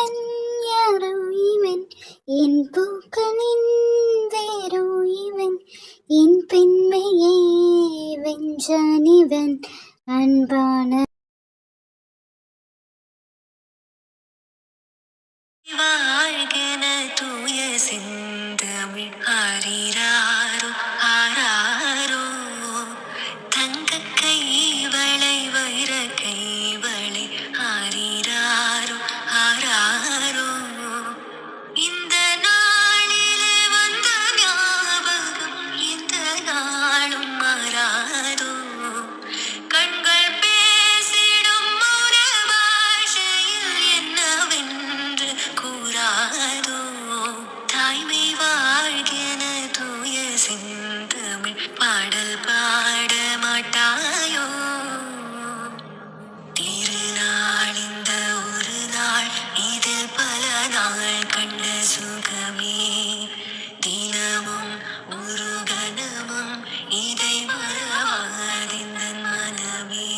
இவன் யாரோ இவன் என் பூக்களின் வேரோ இவன் என் பெண்மையை வென்றான் இவன் அன்பான வாழ்கென தூய செந்தமிழ் ஆரிராரோ ஆராரோ தங்க கை வளை வைர கை வளை ஆரிராரோ ஆராரோ இந்த நாளிலே வந்த ஞாபகம் இந்த நாளும் மாறாதோ கண்கள் பேசிடும் மௌன பாஷையில் என்னவென்று கூறாதோ தாய்மை வாழ்கென தூய செந்தமிழ் பாடல் பாட மாட்டாயோ திருநாள் இந்த ஒரு நாள் இதில் பல நாள் கண்ட சுகமே தினமும் ஒரு கணமும் இதை மறவாதிந்த மனமே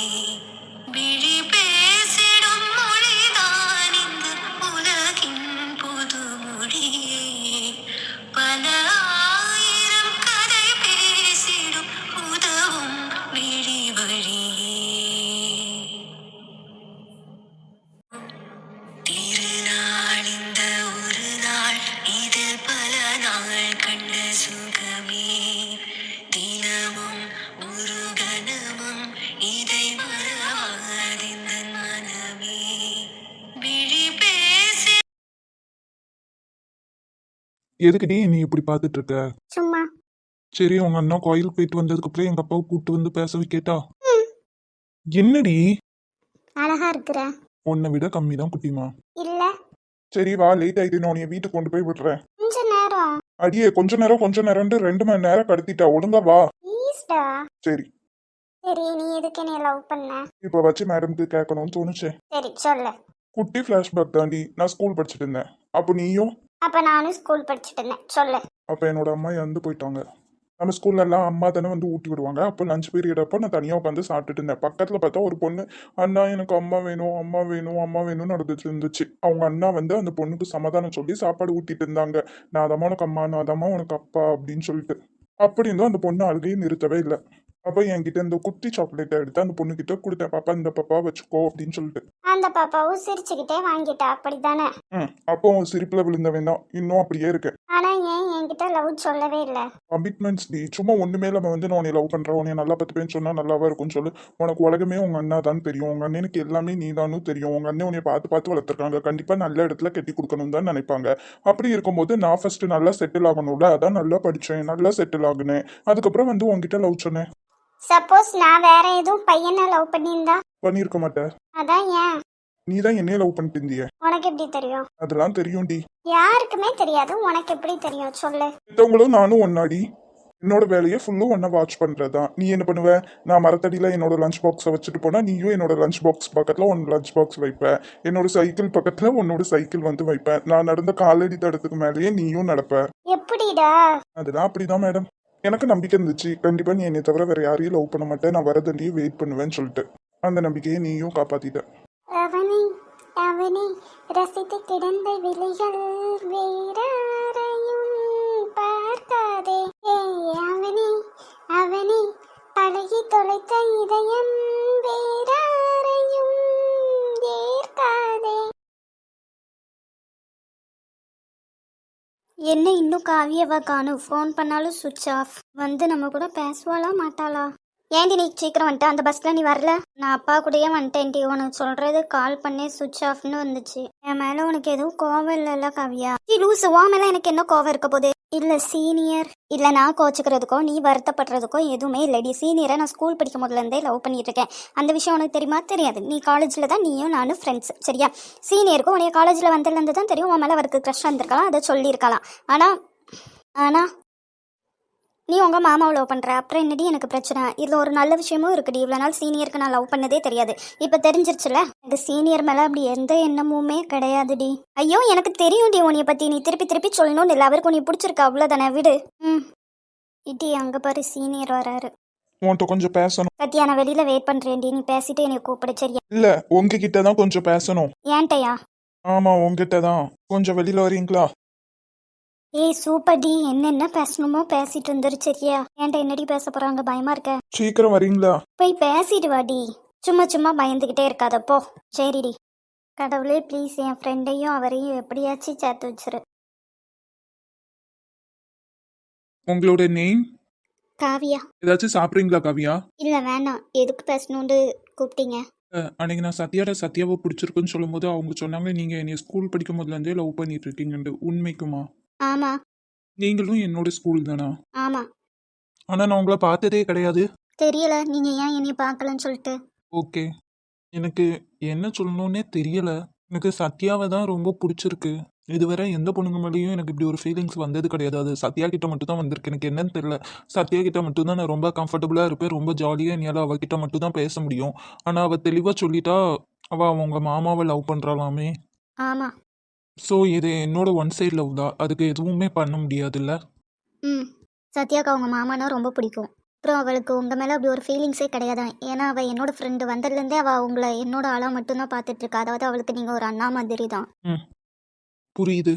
விழி பேசிடும் மொழிதான் இந்த உலகின் புது மொழியே பல ஆயிரம் கதை பேசிடும் உதவும் விழி வழியே திருநாள் இந்த ஒரு நாள் இதில் பல நாள் கண்ட சுகமே தினமும் ஒரு கணமும் இதை மறவாதிந்த மனமே விழி பேசி. எதுக்குடி நீ இப்படி பார்த்துட்டு இருக்க? சும்மா. சரி, உங்க அண்ணா கோயிலுக்கு போயிட்டு வந்ததுக்கு அப்புறம் எங்க அப்பாவை கூப்பிட்டு வந்து பேச வைக்கட்டா? என்னடி அழகா இருக்கிற. உன்னை விட கம்மி தான் குட்டிமா. இல்ல சரி வா, லேட் ஆயிட்டு நான் உன்னை வீட்டுக்கு கொண்டு போய் விடுறேன். கொஞ்ச நேரம். அடியே கொஞ்ச நேரம் 2 மணி நேரம் கடத்திட்டா, ஒழுங்கா வா. ப்ளீஸ்டா. சரி சரி, நீ எதுக்கு என்னை லவ் பண்ண? இப்ப வச்சு மேடம்க்கு கேட்கணும்னு தோணுச்சு. சரி சொல்லு. குட்டி பிளாஷ்பேக் தாண்டி. நான் ஸ்கூல் படிச்சுட்டு இருந்தேன். அப்போ நீயும்? அப்ப நானும் ஸ்கூல் படிச்சுட்டு இருந்தேன். சொல்லு. அப்ப என்னோட அம்மா இறந்து போயிட்டாங்க. நம்ம ஸ்கூல்ல எல்லாம் அம்மா தானே வந்து ஊட்டி விடுவாங்க. அப்போ லஞ்ச் பீரியட் அப்போ நான் தனியாக உட்காந்து சாப்பிட்டுட்டு இருந்தேன். பக்கத்தில் பார்த்தா ஒரு பொண்ணு, அண்ணா எனக்கு அம்மா வேணும் அம்மா வேணும் அம்மா வேணும்னு நடந்துட்டு இருந்துச்சு. அவங்க அண்ணா வந்து அந்த பொண்ணுக்கு சமாதானம் சொல்லி சாப்பாடு ஊட்டிட்டு இருந்தாங்க. நான் அதம்மா உனக்கு அம்மா, நான் அதம்மா உனக்கு அப்பா அப்படின்னு சொல்லிட்டு. அப்படி இருந்தும் அந்த பொண்ணு அழுகையை நிறுத்தவே இல்லை. அப்போ என்கிட்ட இந்த குட்டி சாக்லேட்டை எடுத்து அந்த பொண்ணுகிட்ட கொடுத்தேன். பாப்பா இந்த பாப்பா வச்சுக்கோ அப்படின்னு சொல்லிட்டு. அந்த பாப்பாவும் சிரிச்சுக்கிட்டே வாங்கிட்டா, அப்படித்தானே? அப்போ உன் சிரிப்புல விழுந்த வேண்டாம், இன்னும் அப்படியே இருக்கு. ஆனா ஏன் என்கிட்ட லவ் சொல்லவே இல்ல? கமிட்மெண்ட்ஸ் டி. சும்மா ஒண்ணுமே இல்லாம வந்து நான் உன்னை லவ் பண்றேன், உன்னை நல்லா பத்துப்பேன்னு சொன்னா நல்லாவா இருக்கும்னு சொல்லு. உனக்கு உலகமே உங்க அண்ணா தான் தெரியும். உங்க அண்ணனுக்கு எல்லாமே நீ தானும் தெரியும். உங்க அண்ணன் உன்னை பார்த்து வளர்த்துருக்காங்க. கண்டிப்பா நல்ல இடத்துல கட்டி கொடுக்கணும் தான் நினைப்பாங்க. அப்படி இருக்கும்போது நான் ஃபர்ஸ்ட் நல்லா செட்டில் ஆகணும்ல, அதான் நல்லா படிச்சேன், நல்லா செட்டில் ஆகுனேன். அதுக்கப்புறம் வந்து உங்ககிட்ட லவ் சொன்னேன். சப்போஸ் நான் வேற எதுவும் பையனை லவ் பண்ணியிருந்தா? பண்ணியிருக்க மாட்டேன். அதான் ஏன்? நீ தான் என்னைய லவ் பண்ணிட்டு இருந்திய. உனக்கு எப்படி தெரியும்? அதெல்லாம் தெரியும் டி. யாருக்குமே தெரியாது, உனக்கு எப்படி தெரியும் சொல்லு. மத்தவங்களும் நானும் ஒன்னாடி. என்னோட வேலையை ஃபுல்லும் ஒன்னா வாட்ச் பண்றதுதான். நீ என்ன பண்ணுவ? நான் மரத்தடியில என்னோட லஞ்ச் பாக்ஸை வச்சுட்டு போனா நீயும் என்னோட லஞ்ச் பாக்ஸ் பக்கத்துல உன் லஞ்ச் பாக்ஸ் வைப்ப. என்னோட சைக்கிள் பக்கத்துல உன்னோட சைக்கிள் வந்து வைப்பேன். நான் நடந்த காலடி தடத்துக்கு மேலேயே நீயும் நடப்ப. எப்படிடா? அதெல்லாம் அப்படிதான் மேடம். எனக்கு நம்பிக்கை இருந்துச்சு, கண்டிப்பா நீ என்னை தவிர வேற யாரையும் லவ் பண்ண மாட்டேன், நான் வரதண்டியும் வெயிட் பண்ணுவேன்னு சொல்லிட்டு. அந்த நம்பிக்கையை நீயும் காப்பாத்திட்ட. அவனை அவனை ரசித்து கிடந்த விழிகள் வேறாரையும் பார்க்காதே. அவனை அவனை பழகி தொலைத்த இதயம் வேறாரையும் ஏற்காதே. என்ன இன்னும் காவியவா காணும்? ஃபோன் பண்ணாலும் சுவிட்ச் ஆஃப். வந்து நம்ம கூட பேசுவாளா மாட்டாளா? ஏன்டி நீ சீக்கிரம் வந்துட்ட? அந்த பஸ்ல நீ வரல? நான் அப்பா கூடயே வந்துட்டேன்டி. உனக்கு சொல்றது கால் பண்ணி சுவிட்ச் ஆஃப்னு வந்துச்சு. என் மேல உனக்கு எதுவும் கோவம் இல்லைல்ல காவியா? லூசு, உன் மேல எனக்கு என்ன கோவம் இருக்க போகுது? இல்ல சீனியர், இல்ல நான் கோச்சுக்கிறதுக்கோ நீ வருத்தப்படுறதுக்கோ எதுவுமே இல்லடி. சீனியரை நான் ஸ்கூல் படிக்கும் போதுல இருந்தே லவ் பண்ணிட்டு இருக்கேன். அந்த விஷயம் உனக்கு தெரியுமா? தெரியாது. நீ காலேஜ்ல தான் நீயும் நானும் ஃப்ரெண்ட்ஸ், சரியா? சீனியருக்கும் உனைய காலேஜ்ல வந்ததுல இருந்து தான் தெரியும். உன் மேல அவருக்கு க்ரஷ் வந்திருக்கலாம், அதை சொல்லியிருக்கலாம். ஆனா நீ உங்கள் மாமாவை லவ் பண்ணுற, அப்புறம் என்னடி எனக்கு பிரச்சனை? இதில் ஒரு நல்ல விஷயமும் இருக்குடி. இவ்வளோ நாள் சீனியருக்கு நான் லவ் பண்ணதே தெரியாது, இப்போ தெரிஞ்சிருச்சுல. இந்த சீனியர் மேலே அப்படி எந்த எண்ணமுமே கிடையாதுடி. ஐயோ எனக்கு தெரியும்டி உன்னைய பற்றி. நீ திருப்பி திருப்பி சொல்லணும்னு இல்லை. அவருக்கு உன்னை பிடிச்சிருக்க, அவ்வளோதானே, விடு. இடி அங்கே பாரு, சீனியர் வராரு. உன்கிட்ட கொஞ்சம் பேசணும். சத்யா, நான் வெளியில் வெயிட் பண்ணுறேன்டி. நீ பேசிட்டு என்னை கூப்பிடு, சரியா? இல்லை, உங்ககிட்ட தான் கொஞ்சம் பேசணும். ஏன்ட்டையா? ஆமா உங்ககிட்ட தான். கொஞ்சம் வெளியில வரீங்களா? ஏய் சூப்பர் டி, என்னென்ன பேசணுமோ பேசிட்டு வந்துரு சரியா? ஏன்ட்ட என்னடி பேச போறாங்க, பயமா இருக்க? சீக்கிரம் வரீங்களா? போய் பேசிட்டு வாடி. சும்மா சும்மா பயந்துக்கிட்டே இருக்காத போ. சரிடி. கடவுளே ப்ளீஸ் என் ஃப்ரெண்டையும் அவரையும் எப்படியாச்சும் சேர்த்து வச்சிரு. உங்களோட நேம்? காவியா. ஏதாச்சும் சாப்பிட்றீங்களா காவியா? இல்லை வேணாம், எதுக்கு பேசணுன்னு கூப்பிட்டீங்க? அன்னைக்கு நான் சத்யாவை பிடிச்சிருக்குன்னு சொல்லும்போது அவங்க சொன்னாங்க நீங்கள் என்னை ஸ்கூல் படிக்கும் போதுலேருந்தே லவ் பண்ணிட்டு இருக்கீங்கன்ட்டு. உண்மைக்குமா? ஆமாம். நீங்களும் என்னோட ஸ்கூல் தானா? ஆமாம். ஆனால் நான் உங்களை பார்த்ததே கிடையாது. தெரியல, நீங்கள் ஏன் என்னைய பார்க்கலன்னு சொல்லிட்டு. ஓகே. எனக்கு என்ன சொல்லணும்னே தெரியல. எனக்கு சத்யாவை தான் ரொம்ப பிடிச்சிருக்கு. இதுவரை எந்த பொண்ணுங்க மேலேயும் எனக்கு இப்படி ஒரு ஃபீலிங்ஸ் வந்தது கிடையாது. அது சத்யா கிட்ட மட்டும் தான் வந்திருக்கு. எனக்கு என்னன்னு தெரியல. சத்யா கிட்ட மட்டும் தான் நான் ரொம்ப கம்ஃபர்டபுளாக இருப்பேன். ரொம்ப ஜாலியாக என்னால் அவகிட்ட மட்டும் தான் பேச முடியும். ஆனால் அவள் தெளிவாக சொல்லிட்டா அவள் அவங்க மாமாவை லவ் பண்ணுறாளாமே. ஆமாம். ஸோ இது என்னோட ஒன் சைடு லவ் தான். அதுக்கு எதுவுமே பண்ண முடியாதுல்ல. ம். சத்யாவுக்கு அவங்க மாமானா ரொம்ப பிடிக்கும். அப்புறம் அவளுக்கு உங்கள் மேலே அப்படி ஒரு ஃபீலிங்ஸே கிடையாதான். ஏன்னா அவள் என்னோட ஃப்ரெண்டு வந்ததுலேருந்தே அவள் உங்களை என்னோட ஆளாக மட்டும்தான் பார்த்துட்ருக்கா. அதாவது அவளுக்கு நீங்கள் ஒரு அண்ணா மாதிரி தான். ம், புரியுது.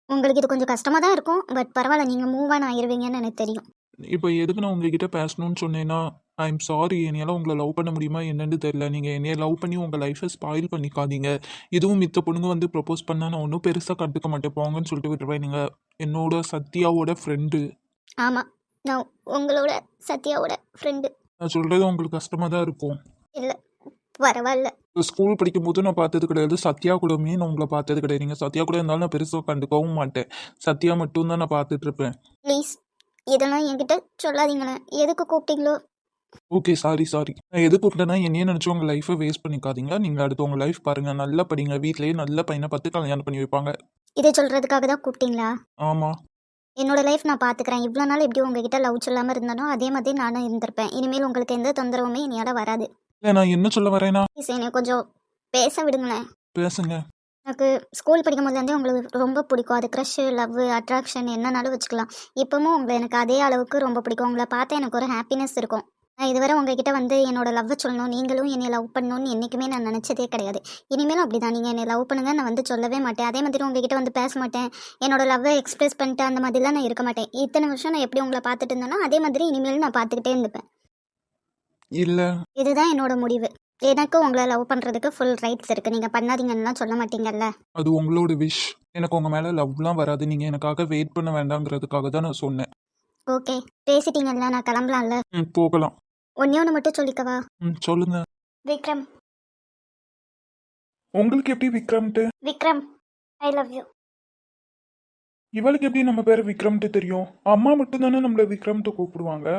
உங்களுக்கு இது கொஞ்சம் கஷ்டமாக தான் இருக்கும், பட் பரவாயில்ல, நீங்கள் மூவ் ஆன் ஆயிடுவீங்கன்னு எனக்கு தெரியும். இப்போ எதுக்கு நான் உங்ககிட்ட பேசணும்னு சொன்னேன்னா, ஐ எம் சாரி. என்னையால் உங்களை லவ் பண்ண முடியுமா என்னன்னு தெரியல. நீங்கள் என்னைய லவ் பண்ணி உங்கள் லைஃப்பை ஸ்பாயில் பண்ணிக்காதீங்க. இதுவும் மித்த பொண்ணுங்க வந்து ப்ரப்போஸ் பண்ணால் நான் ஒன்றும் பெருசாக கண்டுக்க மாட்டேன், போங்கன்னு சொல்லிட்டு விட்டுருவேன். நீங்கள் என்னோட சத்யாவோட ஃப்ரெண்டு. ஆமாம், நான் உங்களோட சத்யாவோட ஃப்ரெண்டு. நான் சொல்கிறது உங்களுக்கு கஷ்டமாக தான் இருக்கும். இல்லை பரவாயில்ல. ஸ்கூல் படிக்கும்போது நான் பார்த்தது கிடையாது. சத்யா கூடமே நான் உங்களை பார்த்தது கிடையாது. நீங்கள் சத்யா கூட இருந்தாலும் நான் பெருசாக கண்டுக்கவும் மாட்டேன். சத்யா மட்டும்தான் நான் பார்த்துட்டு இருப்பேன். ப்ளீஸ் இதெல்லாம் என்கிட்ட சொல்லாதீங்களே. எதுக்கு கூப்பிட்டீங்களோ? Okay, sorry. நான் எது கூப்பிட்டேன்னா என்னையே நினச்சி உங்கள் லைஃப்பை வேஸ்ட் பண்ணிக்காதீங்க. நீங்கள் அடுத்து உங்கள் லைஃப் பாருங்கள், நல்லா படிங்க. வீட்டிலேயே நல்ல பையனை பார்த்து கல்யாணம் பண்ணி வைப்பாங்க. இதை சொல்கிறதுக்காக தான் கூப்பிட்டீங்களா? ஆமாம். என்னோட லைஃப் நான் பார்த்துக்கிறேன். இவ்வளோ நாள் எப்படி உங்ககிட்ட லவ் சொல்லாமல் இருந்தானோ அதே மாதிரி நானும் இருந்திருப்பேன். இனிமேல் உங்களுக்கு எந்த தொந்தரவுமே என்னையால் வராது. இல்லை, நான் என்ன சொல்ல வரேன்னா, ப்ளீஸ் என்னை கொஞ்சம் பேச விடுங்களேன். பேசுங்க. எனக்கு ஸ்கூல் படிக்கும் போதுலேருந்தே உங்களுக்கு ரொம்ப பிடிக்கும். அது க்ரஷ், லவ், அட்ராக்ஷன் என்னன்னாலும் வச்சுக்கலாம். இப்போவும் உங்களை எனக்கு அதே அளவுக்கு ரொம்ப பிடிக்கும். உங்களை பார்த்தா எனக்கு ஒரு ஹாப்பினஸ் இருக்கும். நான் இதுவரை உங்ககிட்ட வந்து என்னோட லவ்வை சொல்லணும், நீங்களும் என்னை லவ் பண்ணணும்னு என்றைக்குமே நான் நினச்சதே கிடையாது. இனிமேலும் அப்படி தான். நீங்கள் என்னை லவ் பண்ணுங்க, நான் வந்து சொல்லவே மாட்டேன். அதே மாதிரி உங்ககிட்ட வந்து பேச மாட்டேன். என்னோட லவ்வை எக்ஸ்பிரஸ் பண்ணிட்டு அந்த மாதிரிலாம் நான் இருக்க மாட்டேன். இத்தனை வருஷம் நான் எப்படி உங்களை பார்த்துட்டு இருந்தேனோ அதே மாதிரி இனிமேலும் நான் பார்த்துக்கிட்டே இருந்துப்பேன். இல்லை, இதுதான் என்னோட முடிவு. எனக்கு உங்களை லவ் பண்ணுறதுக்கு ஃபுல் ரைட்ஸ் இருக்குது. நீங்கள் பண்ணாதீங்கன்னுலாம் சொல்ல மாட்டீங்கல்ல. அது உங்களோட விஷ். எனக்கு உங்கள் மேலே லவ்லாம் வராது. நீங்கள் எனக்காக வெயிட் பண்ண வேண்டாங்கிறதுக்காக தான் நான் சொன்னேன். ஓகே, பேசிட்டீங்கல்ல, நான் கிளம்பலாம்ல. போகலாம். ஒன்றே ஒன்று மட்டும் சொல்லிக்கவா? சொல்லுங்க. விக்ரம். உங்களுக்கு எப்படி விக்ரம்ட்டு? Vikram, I love you. இவளுக்கு எப்படி நம்ம பேர் விக்ரம்ட்டு தெரியும்? அம்மா மட்டும் தானே நம்மளை விக்ரம்ட்டு கூப்பிடுவாங்க.